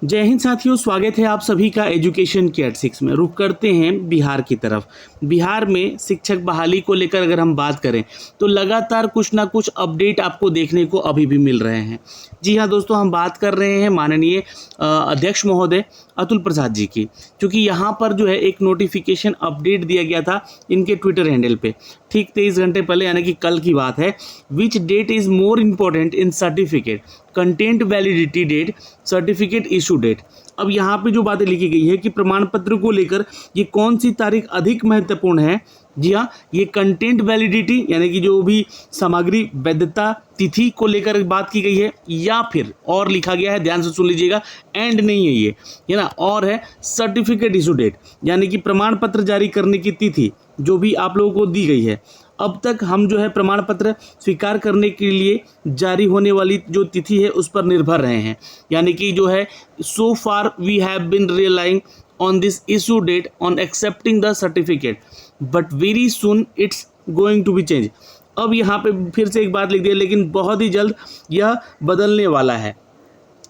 जय हिंद साथियों, स्वागत है आप सभी का एजुकेशन के 86 में। रुख करते हैं बिहार की तरफ। बिहार में शिक्षक बहाली को लेकर अगर हम बात करें तो लगातार कुछ ना कुछ अपडेट आपको देखने को अभी भी मिल रहे हैं। जी हाँ दोस्तों, हम बात कर रहे हैं माननीय अध्यक्ष महोदय अतुल प्रसाद जी की, क्योंकि यहाँ पर जो है एक नोटिफिकेशन अपडेट दिया गया था इनके ट्विटर हैंडल पे ठीक 23 घंटे पहले, यानी कि कल की बात है। Which date is more important in certificate, content validity date, certificate issue date. अब यहाँ पे जो बातें लिखी गई है कि प्रमाण पत्र को लेकर ये कौन सी तारीख अधिक महत्वपूर्ण है। जी हाँ, ये कंटेंट वैलिडिटी यानी कि जो भी सामग्री वैधता तिथि को लेकर बात की गई है, या फिर और लिखा गया है, ध्यान से सुन लीजिएगा, एंड नहीं है ये, है ना, और है सर्टिफिकेट इशू डेट यानी कि प्रमाण पत्र जारी करने की तिथि जो भी आप लोगों को दी गई है। अब तक हम जो है प्रमाण पत्र स्वीकार करने के लिए जारी होने वाली जो तिथि है उस पर निर्भर रहे हैं, यानी कि जो है so far we have been relying on this issue date on accepting the certificate, but very soon it's going to be change. अब यहाँ पे फिर से एक बात लिख दिया, लेकिन बहुत ही जल्द यह बदलने वाला है।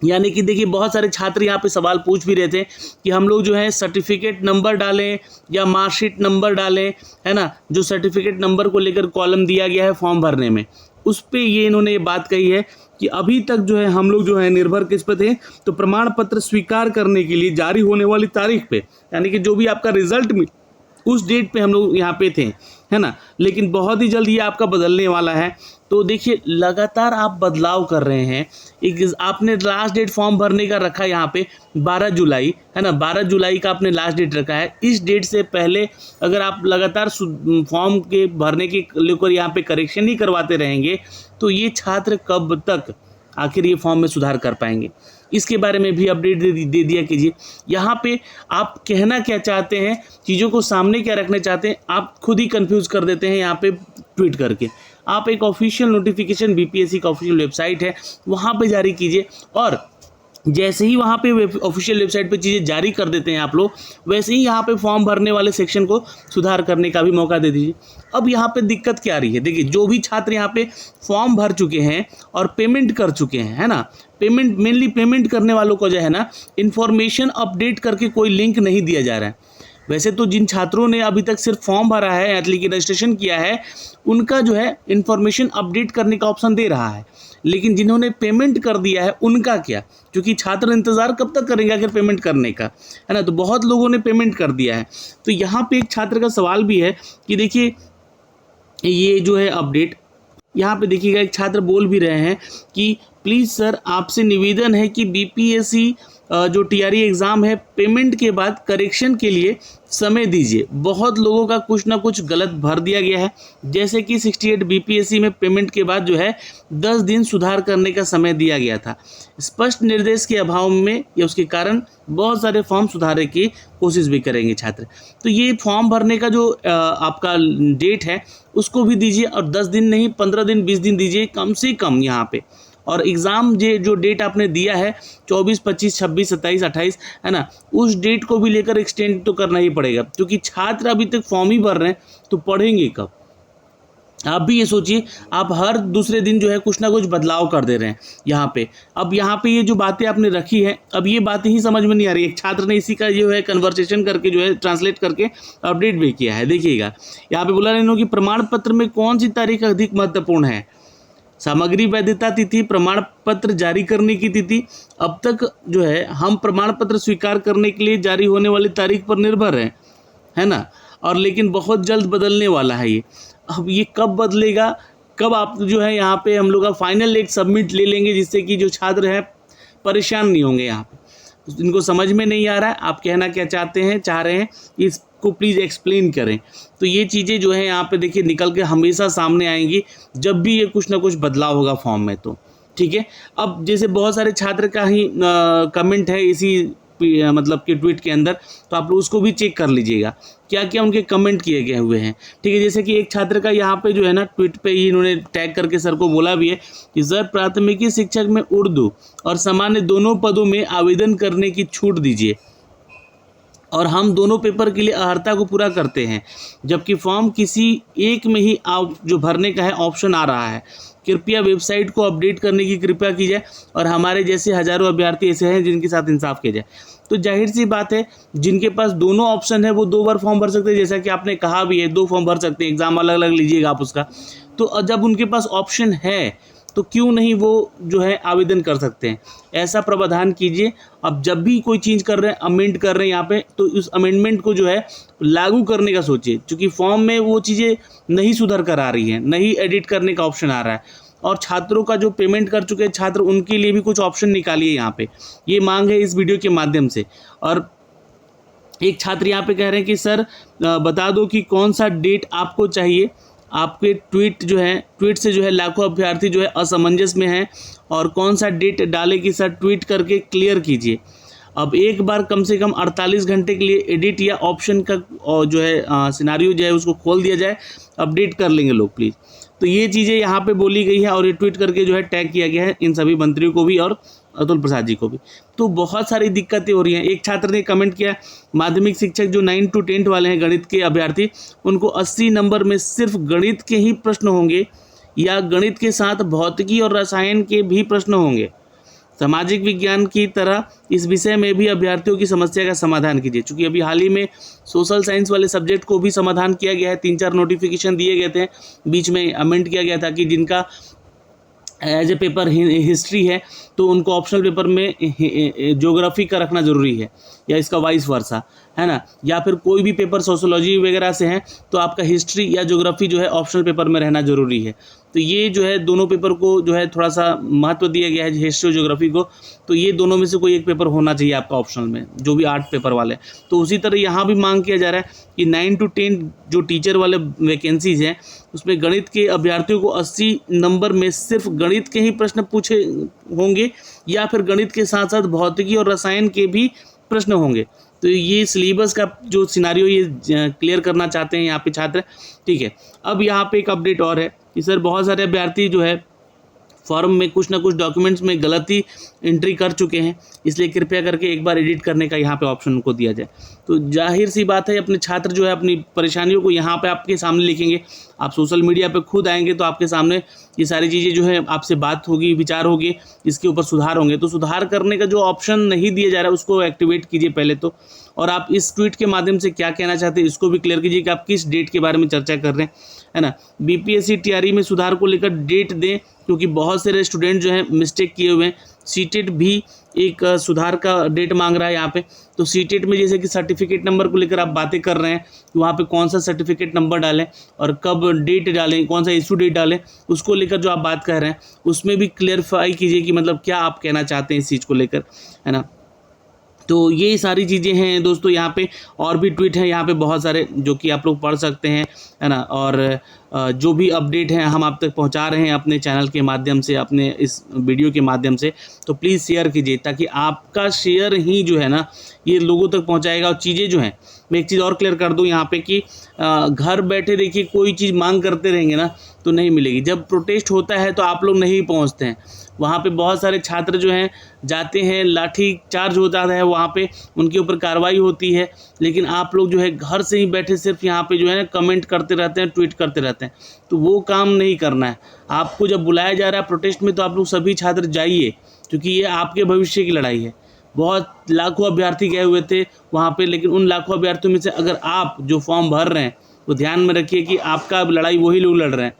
यानी कि देखिए, बहुत सारे छात्र यहाँ पे सवाल पूछ भी रहे थे कि हम लोग जो है सर्टिफिकेट नंबर डालें या मार्कशीट नंबर डालें, है ना। जो सर्टिफिकेट नंबर को लेकर कॉलम दिया गया है फॉर्म भरने में, उस पे ये इन्होंने ये बात कही है कि अभी तक जो है हम लोग जो है निर्भर किस पे थे, तो प्रमाण पत्र स्वीकार करने के लिए जारी होने वाली तारीख पे, यानी कि जो भी आपका रिजल्ट उस डेट पे हम लोग यहाँ पे थे, है ना। लेकिन बहुत ही जल्द ये आपका बदलने वाला है। तो देखिए, लगातार आप बदलाव कर रहे हैं। एक आपने लास्ट डेट फॉर्म भरने का रखा है यहाँ पे 12 जुलाई, है ना, 12 जुलाई का आपने लास्ट डेट रखा है। इस डेट से पहले अगर आप लगातार फॉर्म के भरने के लेकर यहाँ पे करेक्शन ही करवाते रहेंगे तो ये छात्र कब तक आखिर ये फॉर्म में सुधार कर पाएंगे, इसके बारे में भी अपडेट दे दिया कीजिए। यहाँ पे आप कहना क्या चाहते हैं, चीज़ों को सामने क्या रखना चाहते हैं, आप खुद ही कंफ्यूज कर देते हैं यहाँ पे ट्वीट करके। आप एक ऑफिशियल नोटिफिकेशन बीपीएससी का ऑफिशियल वेबसाइट है वहाँ पे जारी कीजिए, और जैसे ही वहाँ पे ऑफिशियल वेबसाइट पे चीज़ें जारी कर देते हैं आप लोग, वैसे ही यहाँ पे फॉर्म भरने वाले सेक्शन को सुधार करने का भी मौका दे दीजिए। अब यहाँ पे दिक्कत क्या आ रही है, देखिए, जो भी छात्र यहाँ पे फॉर्म भर चुके हैं और पेमेंट कर चुके हैं, है ना, पेमेंट मेनली पेमेंट करने वालों को जो है ना इन्फॉर्मेशन अपडेट करके कोई लिंक नहीं दिया जा रहा है। वैसे तो जिन छात्रों ने अभी तक सिर्फ फॉर्म भरा है, एप्लीकेशन रजिस्ट्रेशन किया है, उनका जो है इन्फॉर्मेशन अपडेट करने का ऑप्शन दे रहा है, लेकिन जिन्होंने पेमेंट कर दिया है उनका क्या, क्योंकि छात्र इंतज़ार कब तक करेंगे आखिर पेमेंट करने का, है ना। तो बहुत लोगों ने पेमेंट कर दिया है। तो यहाँ पे एक छात्र का सवाल भी है कि देखिए, ये जो है अपडेट यहाँ पे देखिएगा, एक छात्र बोल भी रहे हैं कि प्लीज़ सर, आपसे निवेदन है कि बीपीएससी जो टीआरई एग्ज़ाम है, पेमेंट के बाद करेक्शन के लिए समय दीजिए। बहुत लोगों का कुछ ना कुछ गलत भर दिया गया है, जैसे कि 68 बीपीएससी में पेमेंट के बाद जो है 10 दिन सुधार करने का समय दिया गया था। स्पष्ट निर्देश के अभाव में या उसके कारण बहुत सारे फॉर्म सुधारने की कोशिश भी करेंगे छात्र। तो ये फॉर्म भरने का जो आपका डेट है उसको भी दीजिए, और 10 दिन नहीं, 15 दिन 20 दिन दीजिए कम से कम यहाँ पे। और एग्ज़ाम जो डेट आपने दिया है 24, 25, 26, 27, 28, है ना, उस डेट को भी लेकर एक्सटेंड तो करना ही पड़ेगा, क्योंकि छात्र अभी तक फॉर्म ही भर रहे हैं तो पढ़ेंगे कब। आप भी ये सोचिए, आप हर दूसरे दिन जो है कुछ ना कुछ बदलाव कर दे रहे हैं यहाँ पे। अब यहाँ पे ये जो बातें आपने रखी है, अब ये बातें ही समझ में नहीं आ रही। एक छात्र ने इसी का जो है कन्वर्सेशन करके जो है ट्रांसलेट करके अपडेट भी किया है। देखिएगा, यहाँ पे बोला इन्होंने कि प्रमाण पत्र में कौन सी तारीख अधिक महत्वपूर्ण है, सामग्री वैधता तिथि, प्रमाण पत्र जारी करने की तिथि। अब तक जो है हम प्रमाण पत्र स्वीकार करने के लिए जारी होने वाली तारीख पर निर्भर हैं, है ना, और लेकिन बहुत जल्द बदलने वाला है ये। अब ये कब बदलेगा, कब आप जो है यहाँ पे हम लोग का फाइनल एक सबमिट ले लेंगे, जिससे कि जो छात्र हैं परेशान नहीं होंगे। यहाँ पे इनको समझ में नहीं आ रहा है, आप कहना क्या चाह रहे हैं, इसको प्लीज़ एक्सप्लेन करें। तो ये चीज़ें जो है यहाँ पे देखिए निकल के हमेशा सामने आएंगी जब भी ये कुछ ना कुछ बदलाव होगा फॉर्म में, तो ठीक है। अब जैसे बहुत सारे छात्र का ही कमेंट है इसी मतलब कि ट्वीट के अंदर, तो आप लोग उसको भी चेक कर लीजिएगा क्या क्या उनके कमेंट किए गए हुए हैं, ठीक है। जैसे कि एक छात्र का यहाँ पे जो है ना ट्वीट पे ही इन्होंने टैग करके सर को बोला भी है कि सर, प्राथमिकी शिक्षक में उर्दू और सामान्य दोनों पदों में आवेदन करने की छूट दीजिए, और हम दोनों पेपर के लिए अर्हता को पूरा करते हैं, जबकि फॉर्म किसी एक में ही जो भरने का है ऑप्शन आ रहा है। कृपया वेबसाइट को अपडेट करने की कृपया की जाए और हमारे जैसे हज़ारों अभ्यर्थी ऐसे हैं जिनके साथ इंसाफ किया जाए। तो जाहिर सी बात है, जिनके पास दोनों ऑप्शन है वो 2 बार फॉर्म भर सकते हैं, जैसा कि आपने कहा भी है 2 फॉर्म भर सकते हैं, एग्ज़ाम अलग अलग लीजिएगा आप उसका। तो जब उनके पास ऑप्शन है तो क्यों नहीं वो जो है आवेदन कर सकते हैं, ऐसा प्रावधान कीजिए। अब जब भी कोई चीज़ कर रहे हैं, अमेंड कर रहे हैं यहाँ पे, तो उस अमेंडमेंट को जो है लागू करने का सोचिए, क्योंकि फॉर्म में वो चीज़ें नहीं सुधर कर आ रही हैं, नहीं एडिट करने का ऑप्शन आ रहा है। और छात्रों का जो पेमेंट कर चुके हैं छात्र, उनके लिए भी कुछ ऑप्शन निकालिए यहाँ पे, ये मांग है इस वीडियो के माध्यम से। और एक छात्र यहाँ पे कह रहे हैं कि सर बता दो कि कौन सा डेट आपको चाहिए। आपके ट्वीट से जो है लाखों अभ्यर्थी जो है असमंजस में हैं, और कौन सा डेट डाले कि सर ट्वीट करके क्लियर कीजिए। अब एक बार कम से कम 48 घंटे के लिए एडिट या ऑप्शन का जो है सिनारियो जो है उसको खोल दिया जाए, अपडेट कर लेंगे लोग प्लीज़। तो ये चीज़ें यहाँ पे बोली गई है और ये ट्वीट करके जो है टैग किया गया है इन सभी मंत्रियों को भी और अतुल प्रसाद जी को भी। तो बहुत सारी दिक्कतें हो रही हैं। एक छात्र ने कमेंट किया, माध्यमिक शिक्षक जो 9 to 10 वाले हैं गणित के अभ्यर्थी, उनको 80 नंबर में सिर्फ गणित के ही प्रश्न होंगे या गणित के साथ भौतिकी और रसायन के भी प्रश्न होंगे। सामाजिक विज्ञान की तरह इस विषय में भी अभ्यर्थियों की समस्या का समाधान कीजिए। चूँकि अभी हाल ही में सोशल साइंस वाले सब्जेक्ट को भी समाधान किया गया है, 3-4 नोटिफिकेशन दिए गए थे, बीच में अमेंड किया गया था कि जिनका एज ए पेपर हिस्ट्री है तो उनको ऑप्शनल पेपर में ज्योग्राफी का रखना ज़रूरी है, या इसका वाइस वर्सा है ना, या फिर कोई भी पेपर सोशोलॉजी वगैरह से है तो आपका हिस्ट्री या ज्योग्राफी जो है ऑप्शनल पेपर में रहना ज़रूरी है। तो ये जो है दोनों पेपर को जो है थोड़ा सा महत्व दिया गया है, हिस्ट्री और ज्योग्राफी को। तो ये दोनों में से कोई एक पेपर होना चाहिए आपका ऑप्शनल में, जो भी 8 पेपर वाले। तो उसी तरह यहाँ भी मांग किया जा रहा है कि 9 to 10 जो टीचर वाले वैकेंसीज हैं उसमें गणित के अभ्यर्थियों को 80 नंबर में सिर्फ गणित के ही प्रश्न पूछे होंगे, या फिर गणित के साथ साथ भौतिकी और रसायन के भी प्रश्न होंगे। तो ये सिलेबस का जो सिनारियो ये क्लियर करना चाहते हैं यहाँ पे छात्र। ठीक है, अब यहाँ पे एक अपडेट और है कि सर बहुत सारे अभ्यर्थी जो है फॉर्म में कुछ ना कुछ डॉक्यूमेंट्स में गलती एंट्री कर चुके हैं, इसलिए कृपया करके एक बार एडिट करने का यहाँ पे ऑप्शन उनको दिया जाए। तो जाहिर सी बात है, अपने छात्र जो है अपनी परेशानियों को यहाँ पे आपके सामने लिखेंगे। आप सोशल मीडिया पे खुद आएंगे तो आपके सामने ये सारी चीज़ें जो है आपसे बात होगी, विचार होगी, इसके ऊपर सुधार होंगे। तो सुधार करने का जो ऑप्शन नहीं दिया जा रहा है उसको एक्टिवेट कीजिए पहले तो, और आप इस ट्वीट के माध्यम से क्या कहना चाहते हैं इसको भी क्लियर कीजिए कि आप किस डेट के बारे में चर्चा कर रहे हैं, है ना। बीपीएससी टीआरई में सुधार को लेकर डेट दें, क्योंकि बहुत सारे स्टूडेंट जो हैं मिस्टेक किए हुए हैं। सीटेट भी एक सुधार का डेट मांग रहा है यहाँ पे। तो सीटेट में जैसे कि सर्टिफिकेट नंबर को लेकर आप बातें कर रहे हैं, तो वहाँ पे कौन सा सर्टिफिकेट नंबर डालें और कब डेट डालें, कौन सा इशू डेट डालें, उसको लेकर जो आप बात कर रहे हैं उसमें भी क्लियरफाई कीजिए कि मतलब क्या आप कहना चाहते हैं इस चीज़ को लेकर, है ना। तो ये सारी चीज़ें हैं दोस्तों। यहाँ पे और भी ट्वीट हैं यहाँ पे बहुत सारे जो कि आप लोग पढ़ सकते हैं, है ना। और जो भी अपडेट हैं हम आप तक पहुँचा रहे हैं अपने चैनल के माध्यम से, अपने इस वीडियो के माध्यम से। तो प्लीज़ शेयर कीजिए, ताकि आपका शेयर ही जो है ना ये लोगों तक पहुँचाएगा। और चीज़ें जो हैं, मैं एक चीज़ और क्लियर कर दूँ यहाँ पे कि घर बैठे देखिए कोई चीज़ मांग करते रहेंगे ना तो नहीं मिलेगी। जब प्रोटेस्ट होता है तो आप लोग नहीं पहुँचते हैं, वहाँ पे बहुत सारे छात्र जो हैं जाते हैं, लाठी चार्ज होता है, वहाँ पे उनके ऊपर कार्रवाई होती है, लेकिन आप लोग जो है घर से ही बैठे सिर्फ यहाँ पे जो है ना कमेंट करते रहते हैं, ट्वीट करते रहते हैं। तो वो काम नहीं करना है। आपको जब बुलाया जा रहा है प्रोटेस्ट में तो आप लोग सभी छात्र जाइए, क्योंकि ये आपके भविष्य की लड़ाई है। बहुत लाखों अभ्यर्थी गए हुए थे वहाँ पे, लेकिन उन लाखों अभ्यर्थियों में से अगर आप जो फॉर्म भर रहे हैं तो ध्यान में रखिए कि आपका लड़ाई वही लोग लड़ रहे हैं।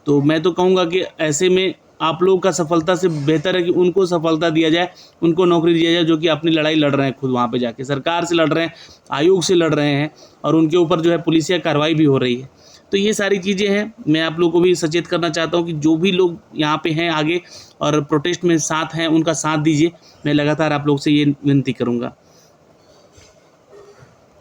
तो मैं तो कहूँगा कि ऐसे में आप लोगों का सफलता से बेहतर है कि उनको सफलता दिया जाए, उनको नौकरी दिया जाए, जो कि अपनी लड़ाई लड़ रहे हैं खुद वहाँ पे जाके, सरकार से लड़ रहे हैं, आयोग से लड़ रहे हैं, और उनके ऊपर जो है पुलिसिया कार्रवाई भी हो रही है। तो ये सारी चीज़ें हैं। मैं आप लोगों को भी सचेत करना चाहता हूँ कि जो भी लोग यहाँ पे हैं आगे और प्रोटेस्ट में साथ हैं, उनका साथ दीजिए। मैं लगातार आप लोग से ये विनती करूँगा।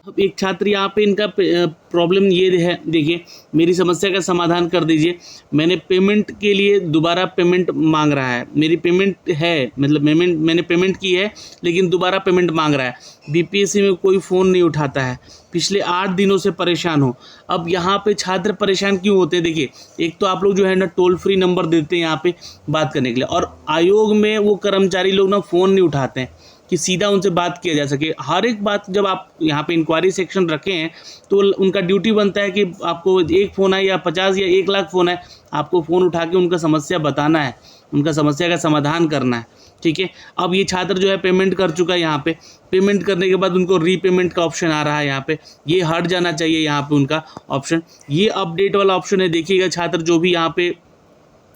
अब एक छात्र यहाँ पे इनका प्रॉब्लम ये है, देखिए मेरी समस्या का समाधान कर दीजिए। मैंने पेमेंट के लिए दोबारा पेमेंट मांग रहा है, मेरी पेमेंट है, मतलब मैंने पेमेंट की है लेकिन दोबारा पेमेंट मांग रहा है। बीपीएससी में कोई फ़ोन नहीं उठाता है, पिछले 8 दिनों से परेशान हो। अब यहाँ पे छात्र परेशान क्यों होते हैं? देखिए, एक तो आप लोग जो है ना टोल फ्री नंबर देते हैं यहाँ पे बात करने के लिए, और आयोग में वो कर्मचारी लोग ना फ़ोन नहीं उठाते हैं। कि सीधा उनसे बात किया जा सके। हर एक बात जब आप यहाँ पे इंक्वायरी सेक्शन रखे हैं तो उनका ड्यूटी बनता है कि आपको एक फ़ोन है या 50 या 1 लाख फ़ोन है, आपको फ़ोन उठा के उनका समस्या बताना है, उनका समस्या का समाधान करना है, ठीक है। अब ये छात्र जो है पेमेंट कर चुका है, यहाँ पे पेमेंट करने के बाद उनको रीपेमेंट का ऑप्शन आ रहा है, यहाँ पे ये हट जाना चाहिए, यहाँ पे उनका ऑप्शन, ये अपडेट वाला ऑप्शन है। देखिएगा छात्र जो भी यहाँ पे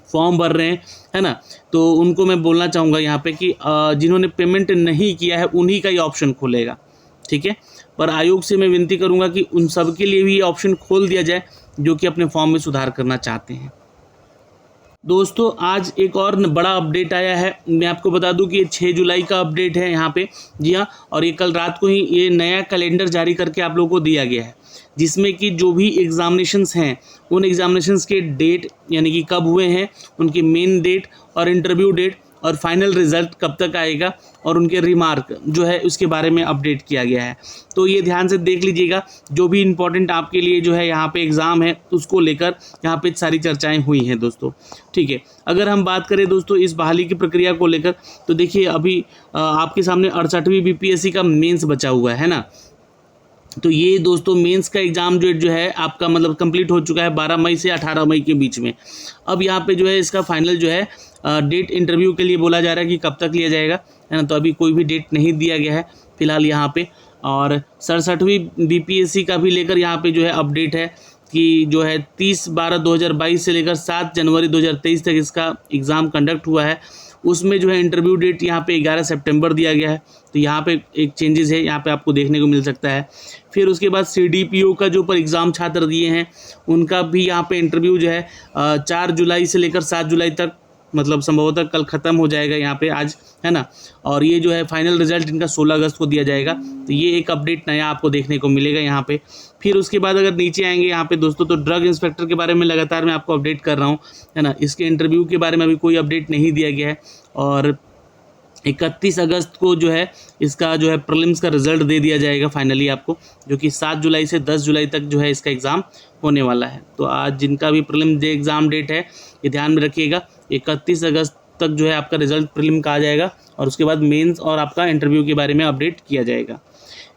फॉर्म भर रहे हैं, है ना, तो उनको मैं बोलना चाहूँगा यहाँ पे कि जिन्होंने पेमेंट नहीं किया है उन्हीं का ये ऑप्शन खुलेगा, ठीक है। पर आयोग से मैं विनती करूँगा कि उन सब के लिए भी ये ऑप्शन खोल दिया जाए जो कि अपने फॉर्म में सुधार करना चाहते हैं। दोस्तों आज एक और बड़ा अपडेट आया है, मैं आपको बता दूं कि ये 6 जुलाई का अपडेट है यहाँ पे, जी हाँ, और ये कल रात को ही ये नया कैलेंडर जारी करके आप लोगों को दिया गया है, जिसमें कि जो भी एग्ज़ामिनेशंस हैं उन एग्ज़ामिनेशंस के डेट यानी कि कब हुए हैं, उनकी मेन डेट और इंटरव्यू डेट और फाइनल रिज़ल्ट कब तक आएगा और उनके रिमार्क जो है उसके बारे में अपडेट किया गया है। तो ये ध्यान से देख लीजिएगा, जो भी इम्पोर्टेंट आपके लिए जो है यहाँ पे एग्ज़ाम है उसको लेकर यहाँ पे सारी चर्चाएं हुई हैं दोस्तों, ठीक है। अगर हम बात करें दोस्तों इस बहाली की प्रक्रिया को लेकर, तो देखिए अभी आपके सामने 68वीं BPSC का मेंस बचा हुआ है ना, तो ये दोस्तों मेंस का एग्ज़ाम जो है आपका मतलब कंप्लीट हो चुका है 12 मई से 18 मई के बीच में। अब यहाँ पे जो है इसका फाइनल जो है डेट इंटरव्यू के लिए बोला जा रहा है कि कब तक लिया जाएगा, है ना, तो अभी कोई भी डेट नहीं दिया गया है फिलहाल यहाँ पे। और 67वीं BPSC का भी लेकर यहाँ पे जो है अपडेट है कि जो है 30/12/2022 से लेकर 7 जनवरी 2023 तक इसका एग्ज़ाम कंडक्ट हुआ है। उसमें जो है इंटरव्यू डेट यहाँ पे 11 सितंबर दिया गया है, तो यहाँ पे एक चेंजेस है, यहाँ पे आपको देखने को मिल सकता है। फिर उसके बाद CDPO का जो पर एग्ज़ाम छात्र दिए हैं उनका भी यहाँ पे इंटरव्यू जो है 4 जुलाई से लेकर 7 जुलाई तक, मतलब संभवतः कल ख़त्म हो जाएगा यहाँ पे आज, है ना, और ये जो है फाइनल रिजल्ट इनका 16 अगस्त को दिया जाएगा। तो ये एक अपडेट नया आपको देखने को मिलेगा यहाँ पे। फिर उसके बाद अगर नीचे आएंगे यहाँ पे दोस्तों, तो ड्रग इंस्पेक्टर के बारे में लगातार मैं आपको अपडेट कर रहा हूँ, है ना, इसके इंटरव्यू के बारे में अभी कोई अपडेट नहीं दिया गया है। और 31 अगस्त को जो है इसका जो है प्रीलिम्स का रिज़ल्ट दे दिया जाएगा फाइनली आपको, जो कि 7 जुलाई से 10 जुलाई तक जो है इसका एग्ज़ाम होने वाला है। तो आज जिनका भी प्रीलिम एग्ज़ाम डेट है ये ध्यान में रखिएगा, 31 अगस्त तक जो है आपका रिज़ल्ट प्रीलिम का आ जाएगा और उसके बाद मेंस और आपका इंटरव्यू के बारे में अपडेट किया जाएगा।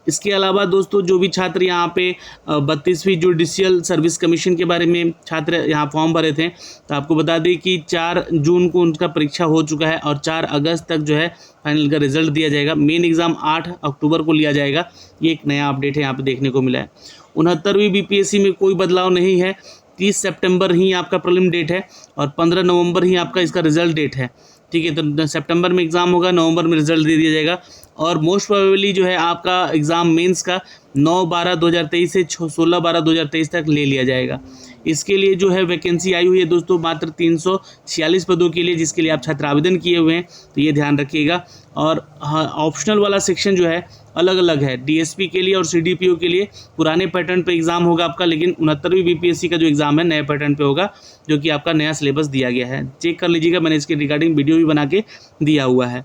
इसके अलावा दोस्तों जो भी छात्र यहाँ पे 32वीं जुडिशियल सर्विस कमीशन के बारे में छात्र यहाँ फॉर्म भरे थे, तो आपको बता दें कि 4 जून को उनका परीक्षा हो चुका है और 4 अगस्त तक जो है फाइनल का रिजल्ट दिया जाएगा। मेन एग्ज़ाम 8 अक्टूबर को लिया जाएगा, ये एक नया अपडेट है यहाँ पे देखने को मिला है। 69वीं BPSC में कोई बदलाव नहीं है, 30 सितंबर ही आपका प्रीलिम डेट है और 15 नवंबर ही आपका इसका रिजल्ट डेट है, ठीक है। तो सितंबर में एग्ज़ाम होगा, नवंबर में रिजल्ट दे दिया जाएगा और मोस्ट प्रोबेबली जो है आपका एग्ज़ाम मेंस का 9/12/2023 से 16/12/2023 तक ले लिया जाएगा। इसके लिए जो है वैकेंसी आई हुई है दोस्तों मात्र 346 पदों के लिए, जिसके लिए आप छात्र आवेदन किए हुए हैं, तो ये ध्यान रखिएगा। और हाँ, ऑप्शनल वाला सेक्शन जो है अलग अलग है, DSP के लिए और CDPO के लिए पुराने पैटर्न पे एग्ज़ाम होगा आपका, लेकिन 69वीं BPSC का जो एग्ज़ाम है नए पैटर्न पे होगा, जो कि आपका नया सिलेबस दिया गया है। चेक कर लीजिएगा, मैंने इसके रिगार्डिंग वीडियो भी बना के दिया हुआ है।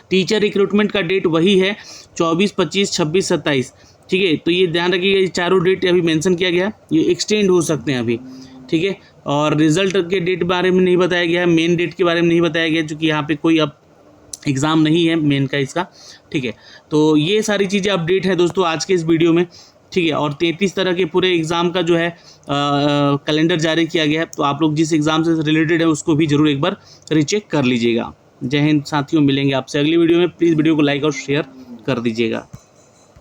टीचर रिक्रूटमेंट का डेट वही है 24, 25, 26, 27, ठीक है। तो ये ध्यान रखिएगा, ये चारों डेट अभी मेंशन किया गया है, ये एक्सटेंड हो सकते हैं अभी, ठीक है। और रिजल्ट के डेट बारे में नहीं बताया गया है, मेन डेट के बारे में नहीं बताया गया, क्योंकि यहाँ पे कोई अब एग्ज़ाम नहीं है मेन का इसका, ठीक है। तो ये सारी चीज़ें अपडेट है दोस्तों आज के इस वीडियो में, ठीक है। और 33 तरह के पूरे एग्ज़ाम का जो है कैलेंडर जारी किया गया है, तो आप लोग जिस एग्ज़ाम से रिलेटेड है उसको भी ज़रूर एक बार रीचेक कर लीजिएगा। जय हिंद साथियों, मिलेंगे आपसे अगली वीडियो में। प्लीज़ वीडियो को लाइक और शेयर कर दीजिएगा।